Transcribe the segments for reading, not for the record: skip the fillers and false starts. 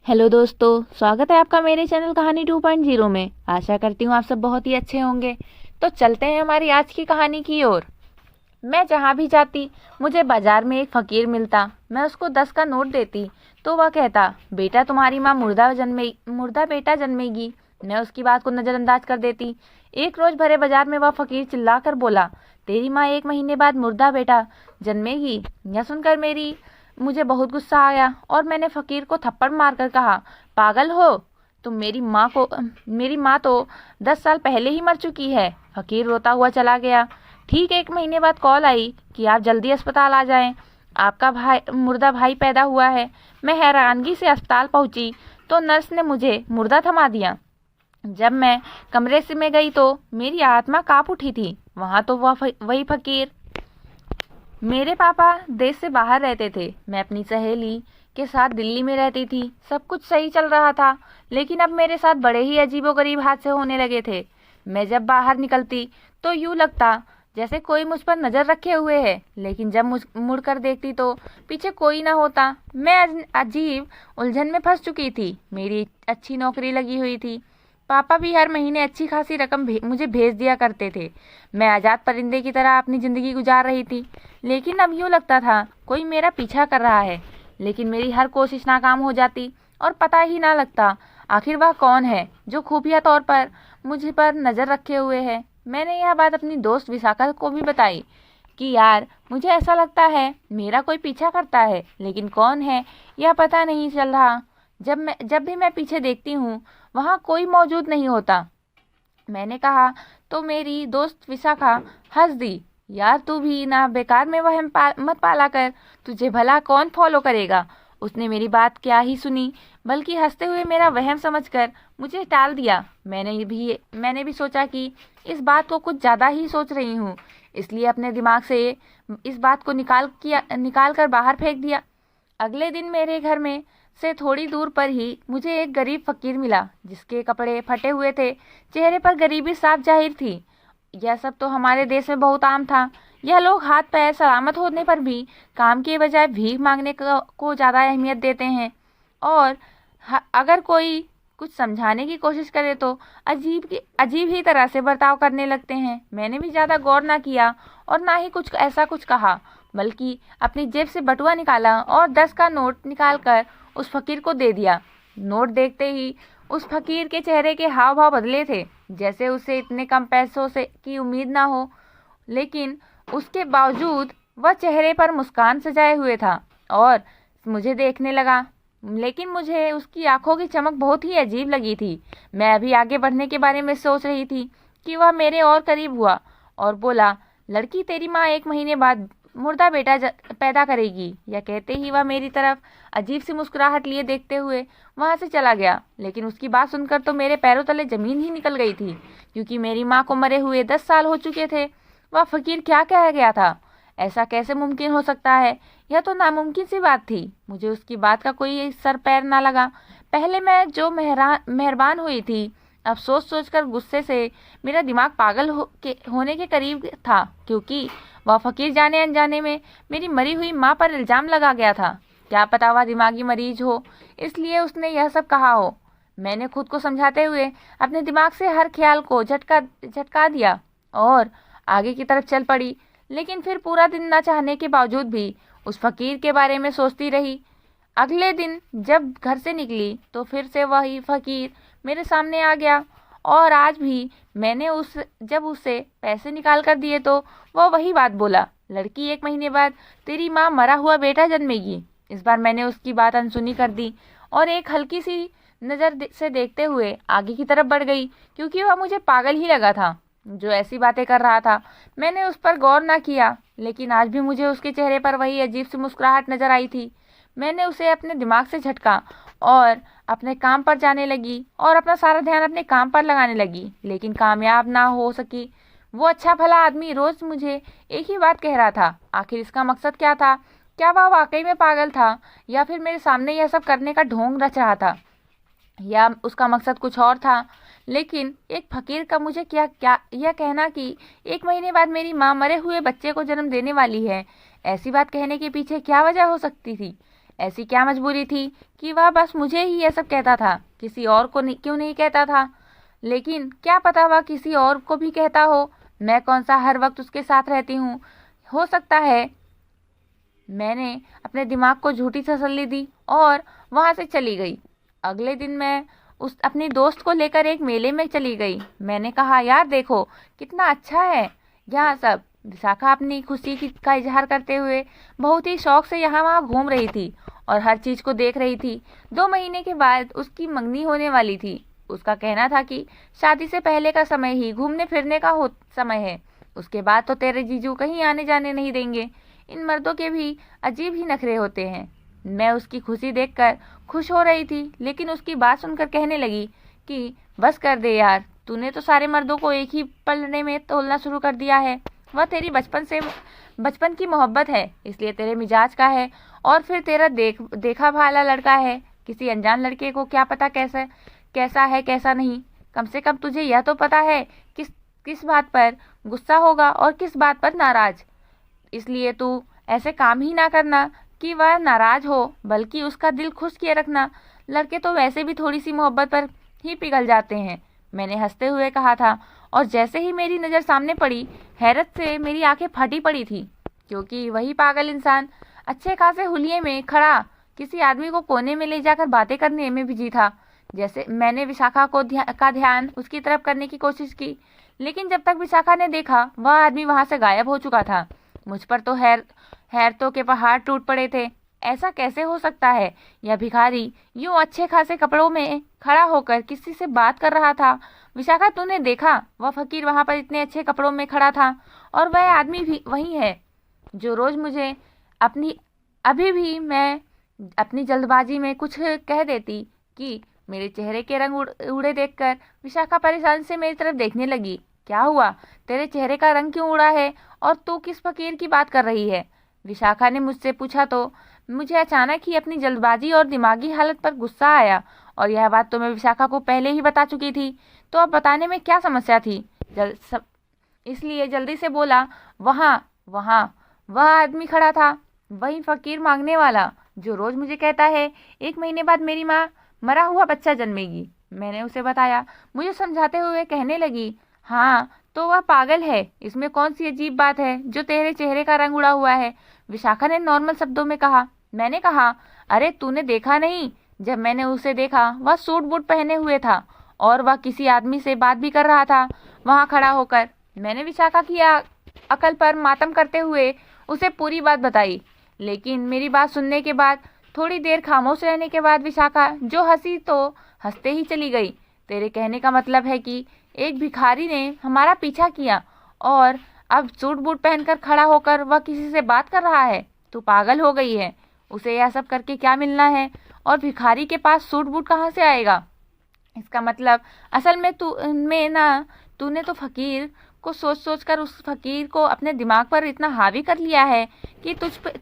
Hello दोस्तों, स्वागत है आपका मेरे चैनल कहानी 2.0 में। आशा करती हूँ आप सब बहुत ही अच्छे होंगे। तो चलते हैं हमारी आज की कहानी की ओर। मैं जहाँ भी जाती मुझे बाजार में एक फकीर मिलता। मैं उसको 10 का नोट देती तो वह कहता, बेटा तुम्हारी माँ मुर्दा बेटा जन्मेगी। मैं उसकी बात को नज़रअंदाज कर देती। एक रोज़ भरे बाजार में वह फकीर चिल्ला कर बोला, तेरी माँ 1 महीने बाद मुर्दा बेटा जन्मेगी। यह सुनकर मुझे बहुत गुस्सा आया और मैंने फकीर को थप्पड़ मारकर कहा, पागल हो तुम, मेरी माँ तो 10 साल पहले ही मर चुकी है। फकीर रोता हुआ चला गया। ठीक 1 महीने बाद कॉल आई कि आप जल्दी अस्पताल आ जाएं, आपका मुर्दा भाई पैदा हुआ है। मैं हैरानगी से अस्पताल पहुंची तो नर्स ने मुझे मुर्दा थमा दिया। जब मैं कमरे से में गई तो मेरी आत्मा कांप उठी थी। वहां तो वही फकीर। मेरे पापा देश से बाहर रहते थे। मैं अपनी सहेली के साथ दिल्ली में रहती थी। सब कुछ सही चल रहा था, लेकिन अब मेरे साथ बड़े ही अजीबोगरीब हादसे होने लगे थे। मैं जब बाहर निकलती तो यूं लगता जैसे कोई मुझ पर नजर रखे हुए है, लेकिन जब मुड़ कर देखती तो पीछे कोई ना होता। मैं अजीब उलझन में फंस चुकी थी। मेरी अच्छी नौकरी लगी हुई थी। पापा भी हर महीने अच्छी खासी रकम मुझे भेज दिया करते थे। मैं आज़ाद परिंदे की तरह अपनी ज़िंदगी गुजार रही थी, लेकिन अब यूँ लगता था कोई मेरा पीछा कर रहा है। लेकिन मेरी हर कोशिश नाकाम हो जाती और पता ही ना लगता आखिर वह कौन है जो खुफिया तौर पर मुझ पर नज़र रखे हुए है। मैंने यह बात अपनी दोस्त विशाखा को भी बताई कि यार, मुझे ऐसा लगता है मेरा कोई पीछा करता है, लेकिन कौन है यह पता नहीं चल रहा। जब भी मैं पीछे देखती हूँ वहाँ कोई मौजूद नहीं होता। मैंने कहा तो मेरी दोस्त विशाखा हंस दी, यार तू भी ना बेकार में मत पाला कर, तुझे भला कौन फॉलो करेगा। उसने मेरी बात क्या ही सुनी, बल्कि हंसते हुए मेरा वहम समझकर मुझे टाल दिया। मैंने भी सोचा कि इस बात को कुछ ज़्यादा ही सोच रही हूँ, इसलिए अपने दिमाग से इस बात को निकाल कर बाहर फेंक दिया। अगले दिन मेरे घर में से थोड़ी दूर पर ही मुझे एक गरीब फकीर मिला, जिसके कपड़े फटे हुए थे, चेहरे पर गरीबी साफ जाहिर थी। यह सब तो हमारे देश में बहुत आम था। यह लोग हाथ पैर सलामत होने पर भी काम के बजाय भीख मांगने को ज़्यादा अहमियत देते हैं, और अगर कोई कुछ समझाने की कोशिश करे तो अजीब ही तरह से बर्ताव करने लगते हैं। मैंने भी ज़्यादा गौर ना किया और ना ही कुछ कहा, बल्कि अपनी जेब से बटुआ निकाला और 10 का नोट निकालकर उस फकीर को दे दिया। नोट देखते ही उस फकीर के चेहरे के हाव भाव बदले थे, जैसे उसे इतने कम पैसों से की उम्मीद ना हो, लेकिन उसके बावजूद वह चेहरे पर मुस्कान सजाए हुए था और मुझे देखने लगा। लेकिन मुझे उसकी आंखों की चमक बहुत ही अजीब लगी थी। मैं अभी आगे बढ़ने के बारे में सोच रही थी कि वह मेरे और करीब हुआ और बोला, लड़की तेरी माँ 1 महीने बाद मुर्दा बेटा पैदा करेगी। यह कहते ही वह मेरी तरफ अजीब सी मुस्कुराहट लिए देखते हुए वहां से चला गया। लेकिन उसकी बात सुनकर तो मेरे पैरों तले जमीन ही निकल गई थी, क्योंकि मेरी माँ को मरे हुए 10 साल हो चुके थे। वह फकीर क्या कह गया था? ऐसा कैसे मुमकिन हो सकता है? यह तो नामुमकिन सी बात थी। मुझे उसकी बात का कोई सर पैर ना लगा। पहले मैं जो मेहरबान हुई थी, अब सोच कर गुस्से से मेरा दिमाग पागल होने के करीब था, क्योंकि वह फकीर जाने अनजाने में मेरी मरी हुई माँ पर इल्जाम लगा गया था। क्या पता वह दिमागी मरीज हो, इसलिए उसने यह सब कहा हो। मैंने खुद को समझाते हुए अपने दिमाग से हर ख्याल को झटका दिया और आगे की तरफ चल पड़ी। लेकिन फिर पूरा दिन न चाहने के बावजूद भी उस फकीर के बारे में सोचती रही। अगले दिन जब घर से निकली तो फिर से वही फकीर मेरे सामने आ गया, और आज भी मैंने जब उसे पैसे निकाल कर दिए तो वह वही बात बोला, लड़की 1 महीने बाद तेरी माँ मरा हुआ बेटा जन्मेगी। इस बार मैंने उसकी बात अनसुनी कर दी और एक हल्की सी नज़र से देखते हुए आगे की तरफ बढ़ गई, क्योंकि वह मुझे पागल ही लगा था जो ऐसी बातें कर रहा था। मैंने उस पर गौर ना किया, लेकिन आज भी मुझे उसके चेहरे पर वही अजीब सी मुस्कुराहट नजर आई थी। मैंने उसे अपने दिमाग से झटका और अपने काम पर जाने लगी और अपना सारा ध्यान अपने काम पर लगाने लगी, लेकिन कामयाब ना हो सकी। वो अच्छा भला आदमी रोज मुझे एक ही बात कह रहा था। आखिर इसका मकसद क्या था? क्या वह वाकई में पागल था, या फिर मेरे सामने यह सब करने का ढोंग रच रहा था, या उसका मकसद कुछ और था? लेकिन एक फकीर का मुझे क्या क्या यह कहना कि 1 महीने बाद मेरी माँ मरे हुए बच्चे को जन्म देने वाली है, ऐसी बात कहने के पीछे क्या वजह हो सकती थी? ऐसी क्या मजबूरी थी कि वह बस मुझे ही यह सब कहता था, किसी और को क्यों नहीं कहता था? लेकिन क्या पता वह किसी और को भी कहता हो। मैं कौन सा हर वक्त उसके साथ रहती हूँ। हो सकता है मैंने अपने दिमाग को झूठी तसल्ली दी और वहाँ से चली गई। अगले दिन मैं अपनी दोस्त को लेकर एक मेले में चली गई। मैंने कहा, यार देखो कितना अच्छा है यहाँ सब। विशाखा अपनी खुशी का इजहार करते हुए बहुत ही शौक से यहाँ वहाँ घूम रही थी और हर चीज़ को देख रही थी। 2 महीने के बाद उसकी मंगनी होने वाली थी। उसका कहना था कि शादी से पहले का समय ही घूमने फिरने का समय है, उसके बाद तो तेरे जीजू कहीं आने जाने नहीं देंगे। इन मर्दों के भी अजीब ही नखरे होते हैं। मैं उसकी खुशी देखकर खुश हो रही थी, लेकिन उसकी बात सुनकर कहने लगी कि बस कर दे यार, तूने तो सारे मर्दों को एक ही पलड़े में तोलना शुरू कर दिया है। वह तेरी बचपन की मोहब्बत है, इसलिए तेरे मिजाज का है, और फिर तेरा देखा भाला लड़का है। किसी अनजान लड़के को क्या पता कैसा है कैसा नहीं। कम से कम तुझे यह तो पता है किस बात पर गुस्सा होगा और किस बात पर नाराज। इसलिए तू ऐसे काम ही ना करना कि वह नाराज हो, बल्कि उसका दिल खुश किए रखना। लड़के तो वैसे भी थोड़ी सी मोहब्बत पर ही पिघल जाते हैं, मैंने हंसते हुए कहा था। और जैसे ही मेरी नज़र सामने पड़ी, हैरत से मेरी आंखें फटी पड़ी थी, क्योंकि वही पागल इंसान अच्छे खासे हुलिये में खड़ा किसी आदमी को कोने में ले जाकर बातें करने में बिजी था। जैसे मैंने विशाखा का ध्यान उसकी तरफ करने की कोशिश की, लेकिन जब तक विशाखा ने देखा, वह आदमी वहां से गायब हो चुका था। मुझ पर तो हैरतों के पहाड़ टूट पड़े थे। ऐसा कैसे हो सकता है? यह भिखारी यूं अच्छे खासे कपड़ों में खड़ा होकर किसी से बात कर रहा था। विशाखा, तूने देखा? वह फकीर वहां पर इतने अच्छे कपड़ों में खड़ा था, और वह आदमी भी वही है जो रोज मुझे अभी भी मैं अपनी जल्दबाजी में कुछ कह देती कि मेरे चेहरे के रंग उड़े देखकर विशाखा परेशान से मेरी तरफ देखने लगी। क्या हुआ? तेरे चेहरे का रंग क्यों उड़ा है और तू किस फकीर की बात कर रही है? विशाखा ने मुझसे पूछा तो मुझे अचानक ही अपनी जल्दबाजी और दिमागी हालत पर गुस्सा आया, और यह बात तो मैं विशाखा को पहले ही बता चुकी थी, तो अब बताने में क्या समस्या थी? इसलिए जल्दी से बोला, वहाँ वह आदमी खड़ा था, वही फकीर मांगने वाला जो रोज मुझे कहता है 1 महीने बाद मेरी माँ मरा हुआ बच्चा जन्मेगी। मैंने उसे बताया। मुझे समझाते हुए कहने लगी, हाँ तो वह पागल है, इसमें कौन सी अजीब बात है जो तेरे चेहरे का रंग उड़ा हुआ है? विशाखा ने नॉर्मल शब्दों में कहा। मैंने कहा, अरे तूने देखा नहीं? जब मैंने उसे देखा, वह सूट बूट पहने हुए था और वह किसी आदमी से बात भी कर रहा था वहां खड़ा होकर। मैंने विशाखा की अकल पर मातम करते हुए उसे पूरी बात बताई, लेकिन मेरी बात सुनने के बाद थोड़ी देर खामोश रहने के बाद विशाखा जो हंसी तो हंसते ही चली गई। तेरे कहने का मतलब है कि एक भिखारी ने हमारा पीछा किया और अब सूट बूट पहनकर खड़ा होकर वह किसी से बात कर रहा है? तू पागल हो गई है। उसे यह सब करके क्या मिलना है, और भिखारी के पास सूट बूट कहाँ से आएगा? इसका मतलब असल में तूने तो फकीर को सोच कर उस फकीर को अपने दिमाग पर इतना हावी कर लिया है कि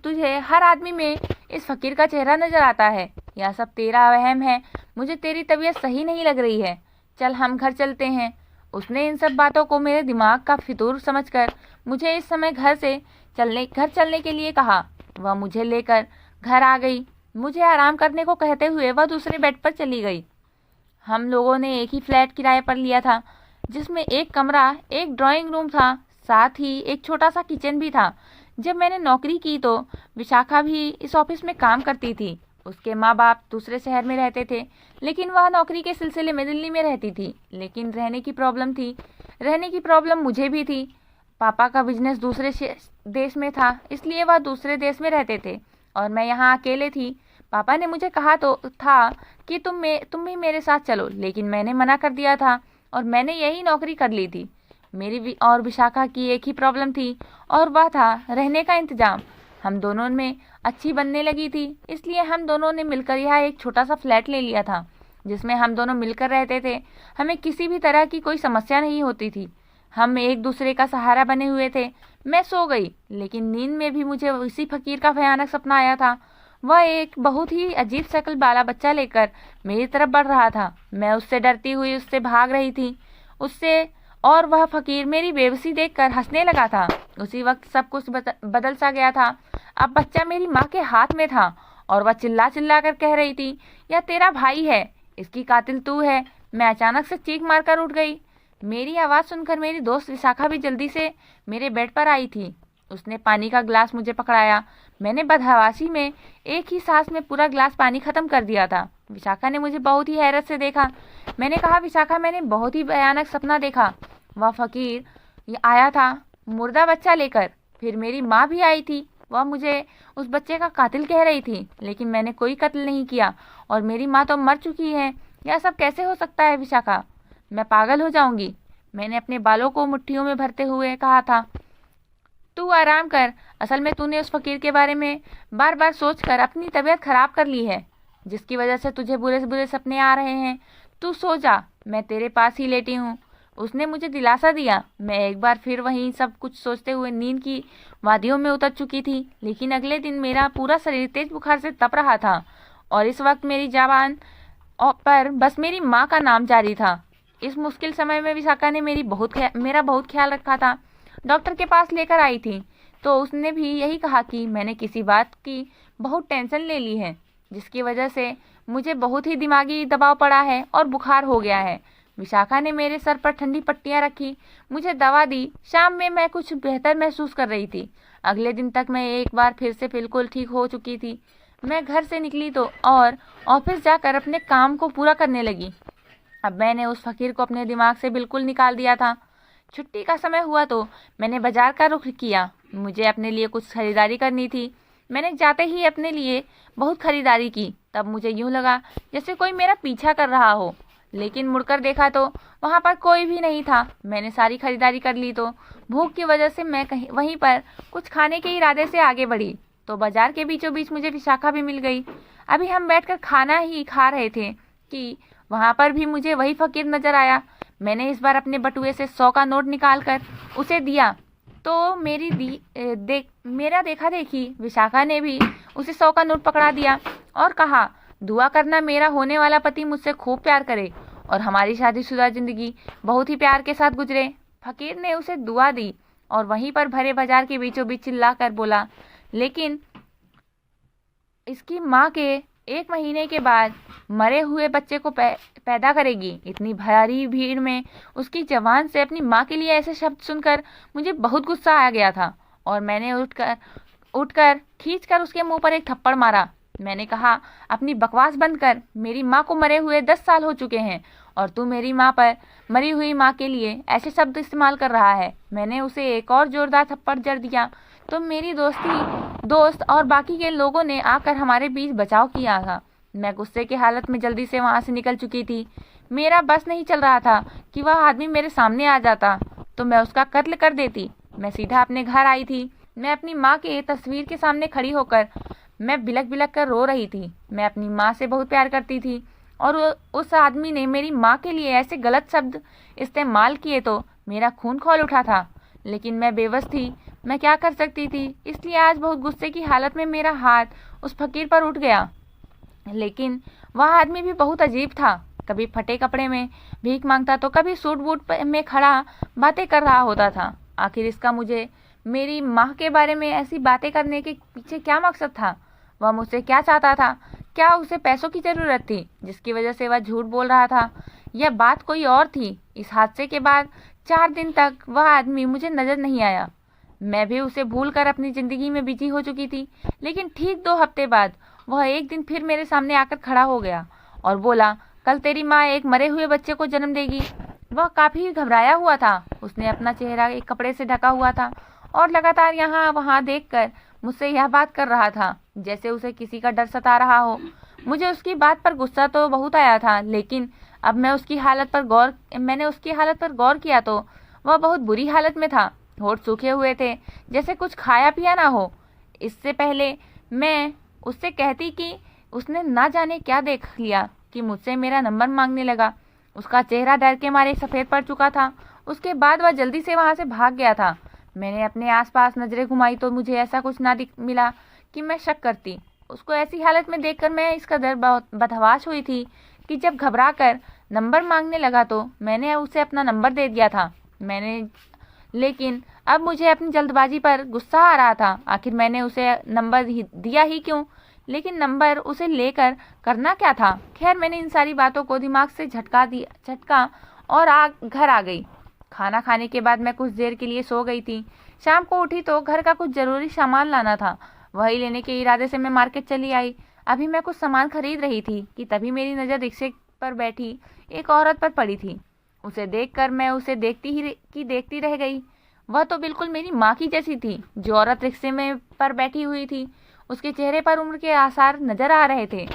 तुझे हर आदमी में इस फकीर का चेहरा नजर आता है। यह सब तेरा वहम है। मुझे तेरी तबीयत सही नहीं लग रही है, चल हम घर चलते हैं। उसने इन सब बातों को मेरे दिमाग का फितूर समझकर मुझे इस समय घर चलने के लिए कहा। वह मुझे लेकर घर आ गई। मुझे आराम करने को कहते हुए वह दूसरे बेड पर चली गई। हम लोगों ने एक ही फ्लैट किराए पर लिया था, जिसमें एक कमरा, एक ड्राइंग रूम था, साथ ही एक छोटा सा किचन भी था। जब मैंने नौकरी की तो विशाखा भी इस ऑफिस में काम करती थी। उसके माँ बाप दूसरे शहर में रहते थे, लेकिन वह नौकरी के सिलसिले में दिल्ली में रहती थी। लेकिन रहने की प्रॉब्लम मुझे भी थी। पापा का बिजनेस दूसरे देश में था, इसलिए वह दूसरे देश में रहते थे और मैं यहाँ अकेले थी। पापा ने मुझे कहा तो था कि तुम भी मेरे साथ चलो, लेकिन मैंने मना कर दिया था और मैंने यही नौकरी कर ली थी। मेरी और विशाखा की एक ही प्रॉब्लम थी, और वह था रहने का इंतजाम। हम दोनों में अच्छी बनने लगी थी, इसलिए हम दोनों ने मिलकर यहाँ एक छोटा सा फ्लैट ले लिया था, जिसमें हम दोनों मिलकर रहते थे। हमें किसी भी तरह की कोई समस्या नहीं होती थी। हम एक दूसरे का सहारा बने हुए थे। मैं सो गई, लेकिन नींद में भी मुझे उसी फकीर का भयानक सपना आया था। वह एक बहुत ही अजीब शक्ल वाला बच्चा लेकर मेरी तरफ बढ़ रहा था। मैं उससे डरती हुई उससे भाग रही थी और वह फकीर मेरी बेबसी देखकर हंसने लगा था। उसी वक्त सब कुछ बदल सा गया था। अब बच्चा मेरी माँ के हाथ में था और वह चिल्ला चिल्ला कर कह रही थी, यह तेरा भाई है, इसकी कातिल तू है। मैं अचानक से चीख मारकर उठ गई। मेरी आवाज़ सुनकर मेरी दोस्त विशाखा भी जल्दी से मेरे बेड पर आई थी। उसने पानी का ग्लास मुझे पकड़ाया। मैंने बदहवासी में एक ही सांस में पूरा ग्लास पानी खत्म कर दिया था। विशाखा ने मुझे बहुत ही हैरत से देखा। मैंने कहा, विशाखा, मैंने बहुत ही भयानक सपना देखा। वह फकीर आया था मुर्दा बच्चा लेकर। फिर मेरी माँ भी आई थी। वह मुझे उस बच्चे का कातिल कह रही थी, लेकिन मैंने कोई कत्ल नहीं किया और मेरी माँ तो मर चुकी है। यह सब कैसे हो सकता है विशाखा? मैं पागल हो जाऊंगी। मैंने अपने बालों को मुट्ठियों में भरते हुए कहा था, तू आराम कर। असल में तूने उस फकीर के बारे में बार बार सोचकर अपनी तबीयत खराब कर ली है, जिसकी वजह से तुझे बुरे से बुरे सपने आ रहे हैं। तू सो जा, मैं तेरे पास ही लेटी हूँ। उसने मुझे दिलासा दिया। मैं एक बार फिर वहीं सब कुछ सोचते हुए नींद की वादियों में उतर चुकी थी। लेकिन अगले दिन मेरा पूरा शरीर तेज बुखार से तप रहा था और इस वक्त मेरी ज़बान पर बस मेरी माँ का नाम जारी था। इस मुश्किल समय में विशाखा ने मेरा बहुत ख्याल रखा था। डॉक्टर के पास लेकर आई थी तो उसने भी यही कहा कि मैंने किसी बात की बहुत टेंशन ले ली है, जिसकी वजह से मुझे बहुत ही दिमागी दबाव पड़ा है और बुखार हो गया है। विशाखा ने मेरे सर पर ठंडी पट्टियां रखी, मुझे दवा दी। शाम में मैं कुछ बेहतर महसूस कर रही थी। अगले दिन तक मैं एक बार फिर से बिल्कुल ठीक हो चुकी थी। मैं घर से निकली तो और ऑफिस जाकर अपने काम को पूरा करने लगी। अब मैंने उस फकीर को अपने दिमाग से बिल्कुल निकाल दिया था। छुट्टी का समय हुआ तो मैंने बाजार का रुख किया। मुझे अपने लिए कुछ खरीदारी करनी थी। मैंने जाते ही अपने लिए बहुत खरीदारी की। तब मुझे यूं लगा जैसे कोई मेरा पीछा कर रहा हो, लेकिन मुड़कर देखा तो वहां पर कोई भी नहीं था। मैंने सारी खरीदारी कर ली तो भूख की वजह से मैं वहीं पर कुछ खाने के इरादे से आगे बढ़ी तो बाजार के बीचों बीच मुझे विशाखा भी मिल गई। अभी हम बैठकर खाना ही खा रहे थे कि वहां पर भी मुझे वही फकीर नजर आया। मैंने इस बार अपने बटुए से 100 का नोट निकालकर उसे दिया तो मेरा देखा देखी विशाखा ने भी उसे 100 का नोट पकड़ा दिया और कहा, दुआ करना मेरा होने वाला पति मुझसे खूब प्यार करे और हमारी शादीशुदा जिंदगी बहुत ही प्यार के साथ गुजरे। फकीर ने उसे दुआ दी और वहीं पर भरे बाजार के बीचों बीच चिल्ला कर बोला, लेकिन इसकी माँ के 1 महीने के बाद मरे हुए बच्चे को पैदा करेगी। इतनी भारी भीड़ में उसकी जबान से अपनी माँ के लिए ऐसे शब्द सुनकर मुझे बहुत गुस्सा आ गया था और मैंने उठकर खींचकर उसके मुंह पर एक थप्पड़ मारा। मैंने कहा, अपनी बकवास बंद कर। मेरी माँ को मरे हुए 10 साल हो चुके हैं और तू मेरी माँ पर मरी हुई माँ के लिए ऐसे शब्द इस्तेमाल कर रहा है। मैंने उसे एक और जोरदार थप्पड़ जड़ दिया तो मेरी दोस्त और बाकी के लोगों ने आकर हमारे बीच बचाव किया था। मैं गुस्से की हालत में जल्दी से वहां से निकल चुकी थी। मेरा बस नहीं चल रहा था कि वह आदमी मेरे सामने आ जाता तो मैं उसका कत्ल कर देती। मैं सीधा अपने घर आई थी। मैं अपनी माँ के तस्वीर के सामने खड़ी होकर मैं बिलख बिलख कर रो रही थी। मैं अपनी माँ से बहुत प्यार करती थी और उस आदमी ने मेरी माँ के लिए ऐसे गलत शब्द इस्तेमाल किए तो मेरा खून खौल उठा था। लेकिन मैं बेबस थी, मैं क्या कर सकती थी। इसलिए आज बहुत गुस्से की हालत में मेरा हाथ उस फकीर पर उठ गया। लेकिन वह आदमी भी बहुत अजीब था। कभी फटे कपड़े में भीख मांगता तो कभी सूट बूट में खड़ा बातें कर रहा होता था। आखिर इसका मुझे मेरी माँ के बारे में ऐसी बातें करने के पीछे क्या मकसद था? वह मुझसे क्या चाहता था? क्या उसे पैसों की जरूरत थी जिसकी वजह से वह झूठ बोल रहा था? यह बात कोई और थी। इस हादसे के बाद 4 दिन तक वह आदमी मुझे नजर नहीं आया। मैं भी उसे भूलकर अपनी जिंदगी में बिजी हो चुकी थी। लेकिन ठीक 2 हफ्ते बाद वह एक दिन फिर मेरे सामने आकर खड़ा हो गया और बोला, कल तेरी माँ एक मरे हुए बच्चे को जन्म देगी। वह काफी घबराया हुआ था। उसने अपना चेहरा एक कपड़े से ढका हुआ था और लगातार यहाँ वहाँ देखकर मुझसे यह बात कर रहा था जैसे उसे किसी का डर सता रहा हो। मुझे उसकी बात पर गुस्सा तो बहुत आया था, लेकिन अब मैंने उसकी हालत पर गौर किया तो वह बहुत बुरी हालत में था। होठ सूखे हुए थे, जैसे कुछ खाया पिया ना हो। इससे पहले मैं उससे कहती कि उसने ना जाने क्या देख लिया कि मुझसे मेरा नंबर मांगने लगा। उसका चेहरा डर के मारे सफ़ेद पड़ चुका था। उसके बाद वह जल्दी से वहाँ से भाग गया था। मैंने अपने आसपास नजरें घुमाई तो मुझे ऐसा कुछ ना मिला कि मैं शक करती। उसको ऐसी हालत में देखकर मैं इस कदर बदहवास हुई थी कि जब घबरा कर नंबर मांगने लगा तो मैंने उसे अपना नंबर दे दिया था। लेकिन अब मुझे अपनी जल्दबाजी पर गुस्सा आ रहा था। आखिर मैंने उसे नंबर दिया ही क्यों? लेकिन नंबर उसे लेकर करना क्या था। खैर, मैंने इन सारी बातों को दिमाग से झटका और घर आ गई। खाना खाने के बाद मैं कुछ देर के लिए सो गई थी। शाम को उठी तो घर का कुछ जरूरी सामान लाना था। वही लेने के इरादे से मैं मार्केट चली आई। अभी मैं कुछ सामान खरीद रही थी कि तभी मेरी नज़र रिक्शे पर बैठी एक औरत पर पड़ी थी। उसे देखकर मैं उसे देखती रह गई। वह तो बिल्कुल मेरी माँ की जैसी थी। जो औरत रिक्शे में पर बैठी हुई थी, उसके चेहरे पर उम्र के आसार नजर आ रहे थे।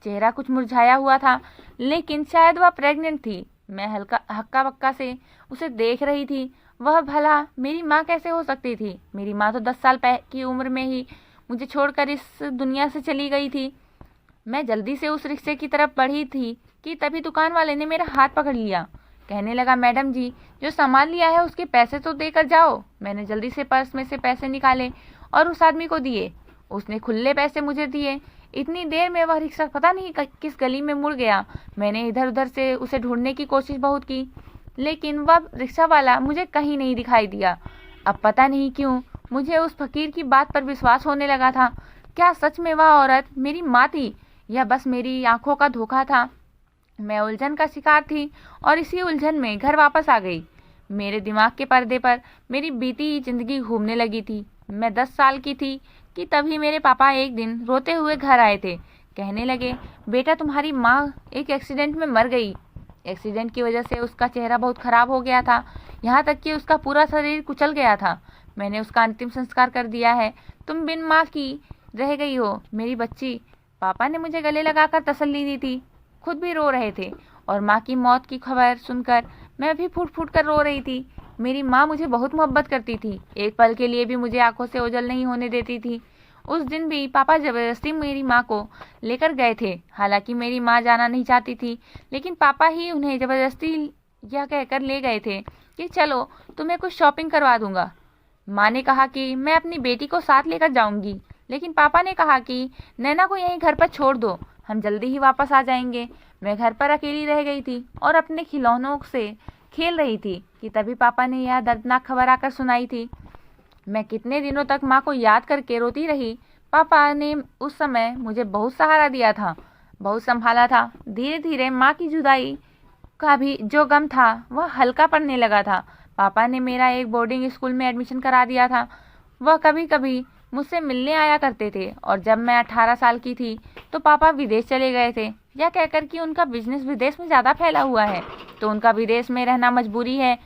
चेहरा कुछ मुरझाया हुआ था, लेकिन शायद वह प्रेग्नेंट थी। मैं हक्का बक्का से उसे देख रही थी। वह भला मेरी माँ कैसे हो सकती थी। मेरी माँ तो 10 साल की उम्र में ही मुझे छोड़कर इस दुनिया से चली गई थी। मैं जल्दी से उस रिक्शे की तरफ बढ़ी थी कि तभी दुकान वाले ने मेरा हाथ पकड़ लिया। कहने लगा, मैडम जी, जो सामान लिया है उसके पैसे तो देकर जाओ। मैंने जल्दी से पर्स में से पैसे निकाले और उस आदमी को दिए। उसने खुले पैसे मुझे दिए। इतनी देर में वह रिक्शा पता नहीं किस गली में मुड़ गया। मैंने इधर उधर से उसे ढूंढने की कोशिश बहुत की, लेकिन वह रिक्शा वाला मुझे कहीं नहीं दिखाई दिया। अब पता नहीं क्यों मुझे उस फकीर की बात पर विश्वास होने लगा था। क्या सच में वह औरत मेरी माँ थी या बस मेरी आंखों का धोखा था। मैं उलझन का शिकार थी और इसी उलझन में घर वापस आ गई। मेरे दिमाग के पर्दे पर मेरी बीती जिंदगी घूमने लगी थी। मैं 10 साल की थी कि तभी मेरे पापा एक दिन रोते हुए घर आए थे। कहने लगे, बेटा, तुम्हारी माँ एक एक्सीडेंट में मर गई। एक्सीडेंट की वजह से उसका चेहरा बहुत खराब हो गया था, यहाँ तक कि उसका पूरा शरीर कुचल गया था। मैंने उसका अंतिम संस्कार कर दिया है। तुम बिन माँ की रह गई हो मेरी बच्ची। पापा ने मुझे गले लगाकर तसल्ली दी थी। खुद भी रो रहे थे और माँ की मौत की खबर सुनकर मैं भी फूट फूट कर रो रही थी। मेरी माँ मुझे बहुत मोहब्बत करती थी। एक पल के लिए भी मुझे आंखों से ओझल नहीं होने देती थी। उस दिन भी पापा जबरदस्ती मेरी माँ को लेकर गए थे। हालांकि मेरी माँ जाना नहीं चाहती थी, लेकिन पापा ही उन्हें जबरदस्ती यह कहकर ले गए थे कि चलो, तुम्हें कुछ शॉपिंग करवा दूंगा। माँ ने कहा कि मैं अपनी बेटी को साथ लेकर जाऊंगी, लेकिन पापा ने कहा कि नैना को यहीं घर पर छोड़ दो, हम जल्दी ही वापस आ जाएंगे। मैं घर पर अकेली रह गई थी और अपने खिलौनों से खेल रही थी कि तभी पापा ने यह दर्दनाक खबर आकर सुनाई थी। मैं कितने दिनों तक माँ को याद करके रोती रही। पापा ने उस समय मुझे बहुत सहारा दिया था, बहुत संभाला था। धीरे धीरे माँ की जुदाई का भी जो गम था वह हल्का पड़ने लगा था। पापा ने मेरा एक बोर्डिंग स्कूल में एडमिशन करा दिया था। वह कभी कभी मुझसे मिलने आया करते थे और जब मैं 18 साल की थी तो पापा विदेश चले गए थे, यह कहकर कि उनका बिजनेस विदेश में ज़्यादा फैला हुआ है तो उनका विदेश में रहना मजबूरी है।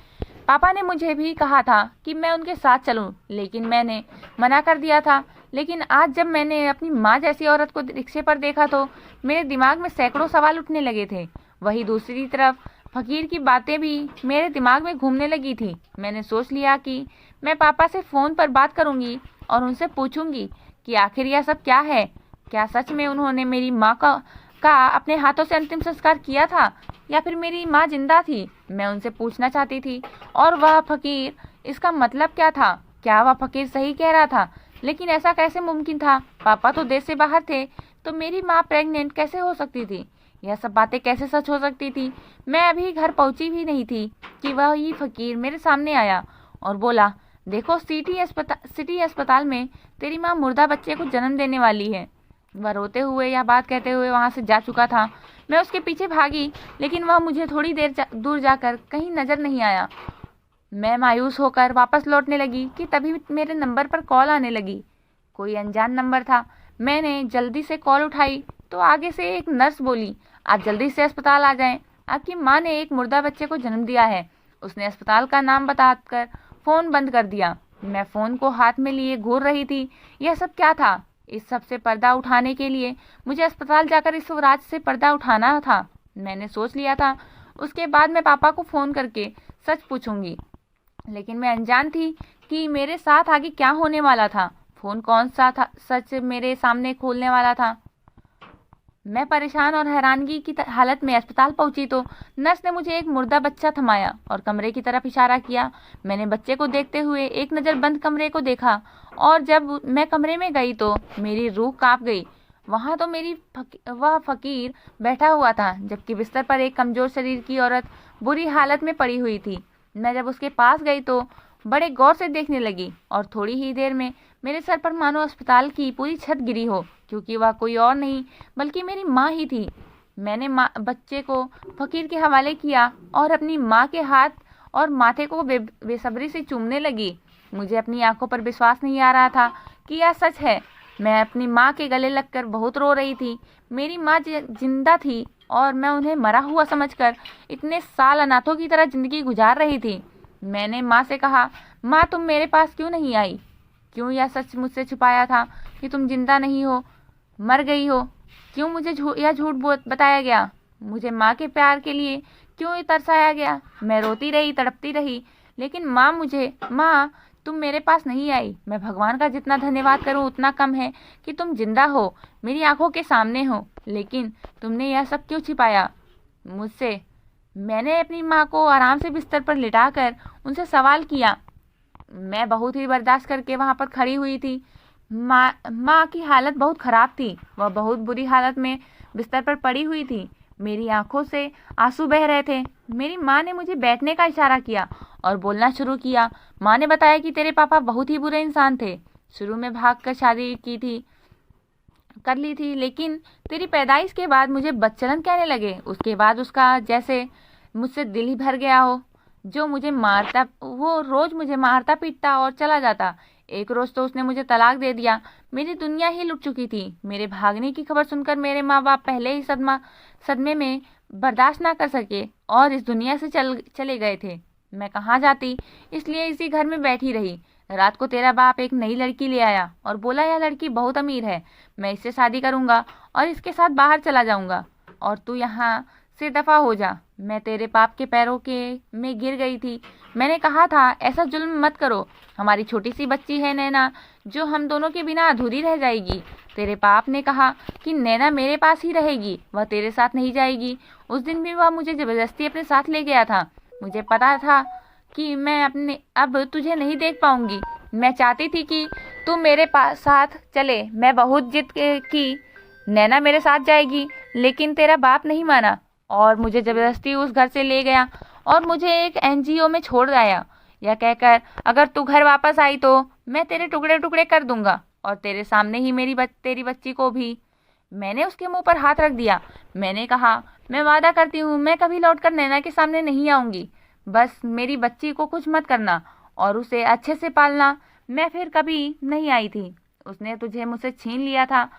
पापा ने मुझे भी कहा था कि मैं उनके साथ चलूं, लेकिन मैंने मना कर दिया था। लेकिन आज जब मैंने अपनी माँ जैसी औरत को रिक्शे पर देखा तो मेरे दिमाग में सैकड़ों सवाल उठने लगे थे। वहीं दूसरी तरफ फकीर की बातें भी मेरे दिमाग में घूमने लगी थी। मैंने सोच लिया कि मैं पापा से फ़ोन पर बात करूंगी और उनसे पूछूंगी कि आखिर यह सब क्या है। क्या सच में उन्होंने मेरी माँ का अपने हाथों से अंतिम संस्कार किया था या फिर मेरी माँ जिंदा थी। मैं उनसे पूछना चाहती थी। और वह फकीर, इसका मतलब क्या था। क्या वह फकीर सही कह रहा था? लेकिन ऐसा कैसे मुमकिन था? पापा तो देश से बाहर थे, तो मेरी माँ प्रेग्नेंट कैसे हो सकती थी? यह सब बातें कैसे सच हो सकती थी? मैं अभी घर पहुंची भी नहीं थी कि वही फकीर मेरे सामने आया और बोला, देखो, सिटी अस्पताल में तेरी माँ मुर्दा बच्चे को जन्म देने वाली है। वह रोते हुए यह बात कहते हुए वहां से जा चुका था। मैं उसके पीछे भागी, लेकिन वह मुझे थोड़ी देर दूर जाकर कहीं नजर नहीं आया। मैं मायूस होकर वापस लौटने लगी कि तभी मेरे नंबर पर कॉल आने लगी। कोई अनजान नंबर था। मैंने जल्दी से कॉल उठाई तो आगे से एक नर्स बोली, आप जल्दी से अस्पताल आ जाएं, आपकी माँ ने एक मुर्दा बच्चे को जन्म दिया है। उसने अस्पताल का नाम बताकर फोन बंद कर दिया। मैं फोन को हाथ में लिए घूर रही थी। यह सब क्या था? इस सब से पर्दा उठाने के लिए मुझे अस्पताल जाकर इस राज से पर्दा उठाना था। मैंने सोच लिया था उसके बाद मैं पापा को फोन करके सच पूछूंगी, लेकिन मैं अनजान थी कि मेरे साथ आगे क्या होने वाला था। फोन कौन सा था सच मेरे सामने खोलने वाला था। मैं परेशान और हैरानगी की हालत में अस्पताल पहुंची तो नर्स ने मुझे एक मुर्दा बच्चा थमाया और कमरे की तरफ इशारा किया। मैंने बच्चे को देखते हुए एक नज़र बंद कमरे को देखा और जब मैं कमरे में गई तो मेरी रूह कांप गई। वहां तो वह फकीर बैठा हुआ था, जबकि बिस्तर पर एक कमजोर शरीर की औरत बुरी हालत में पड़ी हुई थी। मैं जब उसके पास गई तो बड़े गौर से देखने लगी और थोड़ी ही देर में मेरे सर पर मानो अस्पताल की पूरी छत गिरी हो, क्योंकि वह कोई और नहीं बल्कि मेरी माँ ही थी। मैंने बच्चे को फकीर के हवाले किया और अपनी माँ के हाथ और माथे को बेसब्री से चूमने लगी। मुझे अपनी आंखों पर विश्वास नहीं आ रहा था कि यह सच है। मैं अपनी माँ के गले लगकर बहुत रो रही थी। मेरी माँ जिंदा थी और मैं उन्हें मरा हुआ समझकर इतने साल अनाथों की तरह जिंदगी गुजार रही थी। मैंने माँ से कहा, माँ तुम मेरे पास क्यों नहीं आई? क्यों यह सच मुझसे छुपाया था कि तुम जिंदा नहीं हो, मर गई हो? क्यों मुझे यह झूठ बताया गया? मुझे माँ के प्यार के लिए क्यों तरसाया गया? मैं रोती रही, तड़पती रही, लेकिन माँ तुम मेरे पास नहीं आई। मैं भगवान का जितना धन्यवाद करूं उतना कम है कि तुम जिंदा हो, मेरी आंखों के सामने हो। लेकिन तुमने यह सब क्यों छिपाया मुझसे? मैंने अपनी माँ को आराम से बिस्तर पर लिटाकर उनसे सवाल किया। मैं बहुत ही बर्दाश्त करके वहाँ पर खड़ी हुई थी। माँ की हालत बहुत ख़राब थी। वह बहुत बुरी हालत में बिस्तर पर पड़ी हुई थी। मेरी आंखों से आंसू बह रहे थे। मेरी माँ ने मुझे बैठने का इशारा किया और बोलना शुरू किया। माँ ने बताया कि तेरे पापा बहुत ही बुरे इंसान थे। शुरू में भागकर शादी कर ली थी, लेकिन तेरी पैदाइश के बाद मुझे बदचलन कहने लगे। उसके बाद उसका जैसे मुझसे दिल ही भर गया हो। वो रोज मुझे मारता पीटता और चला जाता। एक रोज तो उसने मुझे तलाक दे दिया। मेरी दुनिया ही लुट चुकी थी। मेरे भागने की खबर सुनकर मेरे माँ बाप पहले ही सदमे में बर्दाश्त ना कर सके और इस दुनिया से चले गए थे। मैं कहाँ जाती, इसलिए इसी घर में बैठी रही। रात को तेरा बाप एक नई लड़की ले आया और बोला यह लड़की बहुत अमीर है, मैं इससे शादी करूंगा और इसके साथ बाहर चला जाऊंगा और तू यहाँ से दफा हो जा। मैं तेरे बाप के पैरों में गिर गई थी। मैंने कहा था ऐसा जुल्म मत करो, हमारी छोटी सी बच्ची है नैना जो हम दोनों के बिना अधूरी रह जाएगी। तेरे बाप ने कहा कि नैना मेरे पास ही रहेगी, वह तेरे साथ नहीं जाएगी। उस दिन भी वह मुझे जबरदस्ती अपने साथ ले गया था। मुझे पता था कि मैं अब तुझे नहीं देख पाऊंगी। मैं चाहती थी कि तू मेरे साथ चले। मैं बहुत जिद की नैना मेरे साथ जाएगी, लेकिन तेरा बाप नहीं माना और मुझे जबरदस्ती उस घर से ले गया और मुझे एक एनजीओ में छोड़ आया, यह कहकर अगर तू घर वापस आई तो मैं तेरे टुकड़े टुकड़े कर दूंगा और तेरे सामने ही तेरी बच्ची को भी। मैंने उसके मुंह पर हाथ रख दिया। मैंने कहा, मैं वादा करती हूँ मैं कभी लौटकर नैना के सामने नहीं आऊंगी। बस मेरी बच्ची को कुछ मत करना और उसे अच्छे से पालना। मैं फिर कभी नहीं आई थी। उसने तुझे मुझसे छीन लिया था।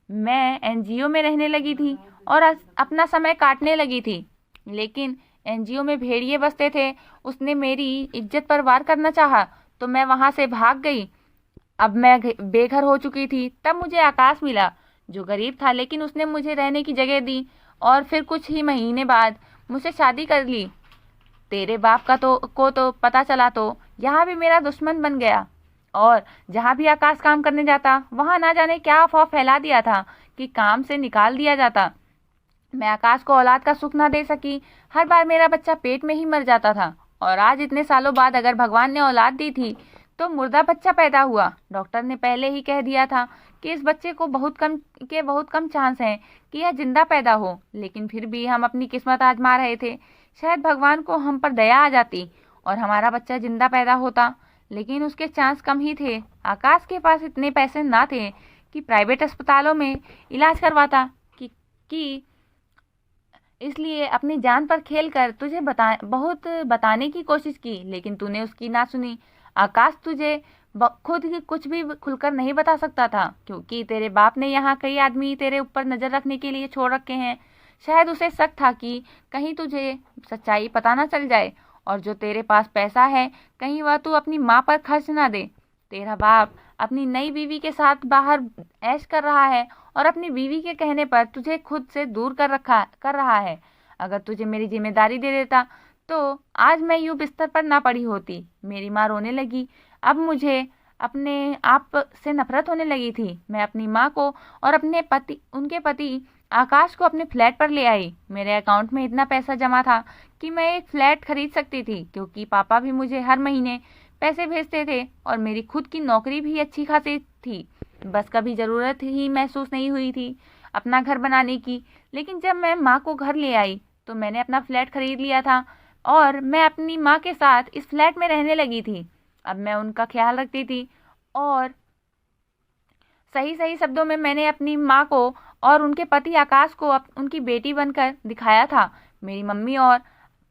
मैं एनजीओ में रहने लगी थी और अपना समय काटने लगी थी, लेकिन एनजीओ में भेड़िए बसते थे। उसने मेरी इज्जत पर वार करना चाहा तो मैं वहां से भाग गई। अब मैं बेघर हो चुकी थी। तब मुझे आकाश मिला जो गरीब था, लेकिन उसने मुझे रहने की जगह दी और फिर कुछ ही महीने बाद मुझसे शादी कर ली। तेरे बाप को तो पता चला तो यहाँ भी मेरा दुश्मन बन गया और जहाँ भी आकाश काम करने जाता वहाँ ना जाने क्या अफवाह फैला दिया था कि काम से निकाल दिया जाता। मैं आकाश को औलाद का सुख ना दे सकी। हर बार मेरा बच्चा पेट में ही मर जाता था और आज इतने सालों बाद अगर भगवान ने औलाद दी थी तो मुर्दा बच्चा पैदा हुआ। डॉक्टर ने पहले ही कह दिया था कि इस बच्चे को बहुत कम चांस हैं कि यह जिंदा पैदा हो, लेकिन फिर भी हम अपनी किस्मत आजमा रहे थे। शायद भगवान को हम पर दया आ जाती और हमारा बच्चा जिंदा पैदा होता, लेकिन उसके चांस कम ही थे। आकाश के पास इतने पैसे ना थे कि प्राइवेट अस्पतालों में इलाज करवाता कि इसलिए अपनी जान पर खेलकर तुझे बहुत बताने की कोशिश की, लेकिन तूने उसकी ना सुनी। आकाश तुझे खुद ही कुछ भी खुलकर नहीं बता सकता था, क्योंकि तेरे बाप ने यहाँ कई आदमी तेरे ऊपर नजर रखने के लिए छोड़ रखे हैं। शायद उसे शक था कि कहीं तुझे सच्चाई पता ना चल जाए और जो तेरे पास पैसा है कहीं वह तू अपनी माँ पर खर्च ना दे। तेरा बाप अपनी नई बीवी के साथ बाहर ऐश कर रहा है और अपनी बीवी के कहने पर तुझे खुद से दूर कर रहा है। अगर तुझे मेरी जिम्मेदारी दे देता तो आज मैं यूं बिस्तर पर ना पड़ी होती। मेरी माँ रोने लगी। अब मुझे अपने आप से नफरत होने लगी थी। मैं अपनी माँ को और उनके पति आकाश को अपने फ्लैट पर ले आई। मेरे अकाउंट में इतना पैसा जमा था कि मैं एक फ्लैट खरीद सकती थी, क्योंकि पापा भी मुझे हर महीने पैसे भेजते थे और मेरी खुद की नौकरी भी अच्छी खासी थी। बस कभी ज़रूरत ही महसूस नहीं हुई थी अपना घर बनाने की। लेकिन जब मैं माँ को घर ले आई तो मैंने अपना फ्लैट खरीद लिया था और मैं अपनी माँ के साथ इस फ्लैट में रहने लगी थी। अब मैं उनका ख्याल रखती थी और सही सही शब्दों में मैंने अपनी माँ को और उनके पति आकाश को उनकी बेटी बनकर दिखाया था। मेरी मम्मी और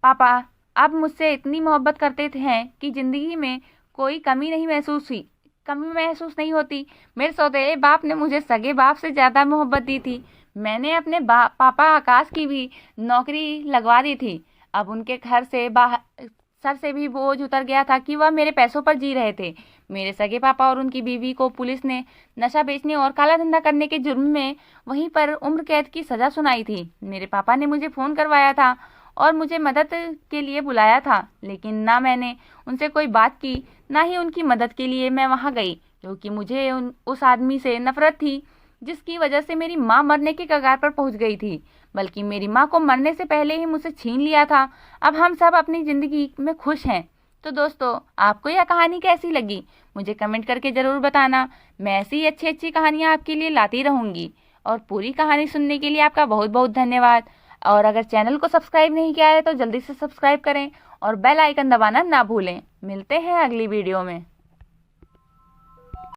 पापा अब मुझसे इतनी मोहब्बत करते हैं कि ज़िंदगी में कोई कमी महसूस नहीं होती। मेरे सौतेले बाप ने मुझे सगे बाप से ज़्यादा मोहब्बत दी थी। मैंने अपने पापा आकाश की भी नौकरी लगवा दी थी। अब उनके घर से बाहर सर से भी बोझ उतर गया था कि वह मेरे पैसों पर जी रहे थे। मेरे सगे पापा और उनकी बीवी को पुलिस ने नशा बेचने और काला धंधा करने के जुर्म में वहीं पर उम्र कैद की सज़ा सुनाई थी। मेरे पापा ने मुझे फ़ोन करवाया था और मुझे मदद के लिए बुलाया था, लेकिन ना मैंने उनसे कोई बात की, ना ही उनकी मदद के लिए मैं वहाँ गई, क्योंकि मुझे उस आदमी से नफरत थी जिसकी वजह से मेरी माँ मरने के कगार पर पहुँच गई थी, बल्कि मेरी माँ को मरने से पहले ही मुझसे छीन लिया था। अब हम सब अपनी ज़िंदगी में खुश हैं। तो दोस्तों, आपको यह कहानी कैसी लगी मुझे कमेंट करके ज़रूर बताना। मैं ऐसी ही अच्छी अच्छी कहानियाँ आपके लिए लाती रहूँगी। और पूरी कहानी सुनने के लिए आपका बहुत बहुत धन्यवाद। और अगर चैनल को सब्सक्राइब नहीं किया है तो जल्दी से सब्सक्राइब करें और बेल आइकन दबाना ना भूलें। मिलते हैं अगली वीडियो में।